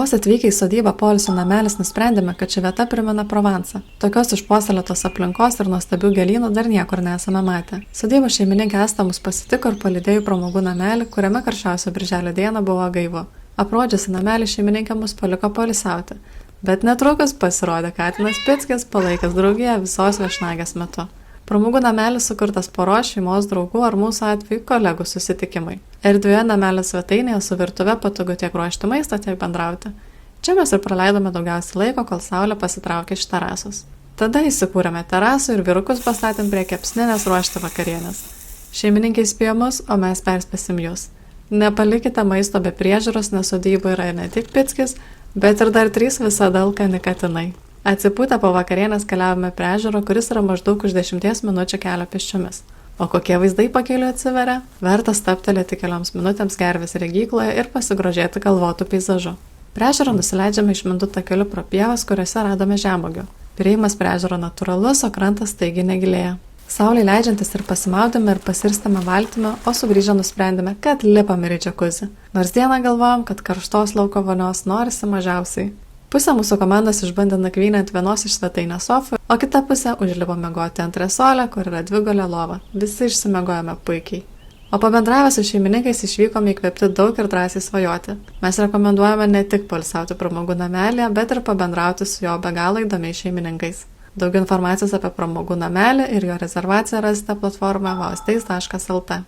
Vos atvykę į sodybą poilsio namelis nusprendėme, kad ši vieta primena Provansą. Tokios išpuoselėtos aplinkos ir nuostabių gėlynų dar niekur nesame matę. Sodybos šeimininkė Asta mus pasitiko ir palydėjo į pramogų namelį, kuriame karščiausią birželio dieną buvo gaivu. Aprodžiusi namelį šeimininkė mus paliko poilsiauti, bet netrukus pasirodė katinas Pickis, palaikęs draugiją visos viešnagės metu. Pramogų namelis sukurtas poros, šeimos draugų ar mūsų atveju kolegų susitikimai. Erdvioje namelio svetainėje su virtuve patogu tiek ruošti maistą, tiek bendrauti. Čia mes ir praleidome daugiausiai laiko, kol saulė pasitraukė iš terasos. Tada įsikūrėme terasų ir vyrukus pastatėm prie kepsninės ruošti vakarienės. Šeimininkai įspėjo mus, o mes perspėsim jūs. Nepalikite maisto be priežiūros, nes sodyboje yra ne tik Pickis, bet ir dar 3 visada alkani katinai. Atsipūtę po vakarienės keliavome prie ežero, kuris yra maždaug už 10 minučių kelio pėsčiomis. O kokie vaizdai pakeliui atsiveria? Verta stabtelėti kelioms minutėms gervės regykloje ir pasigrožėti kalvotų peizažu. Prie ežero nusileidžiame išmintų takeliu pro pievas, kuriuose radome žemuogių. Priėjimas prie ežero natūralus, o krantas staigiai negilėja. Saulei leidžiantis ir pasimaudėme ir pasirstėme valtimi, o sugrįžę nusprendėme, kad lipame į džakuzi. Nors dieną galvojom, kad karštos lauko vonios norisi mažiausiai. Pusė mūsų komandos išbandė nakvynę ant vienos iš svetainės sofų, o kita pusė užlipo miegoti ant resolę, kur yra 2-gulė lova. Visi išsimiegojame puikiai. O pabendravę su šeimininkais išvykome įkvėpti daug ir drąsiai svajoti. Mes rekomenduojame ne tik poilsiauti pramogų namelį, bet ir pabendrauti su jo be galo įdomiais šeimininkais. Daugiau informacijos apie pramogų namelį ir jo rezervaciją rasite platformoje vausteis.lt.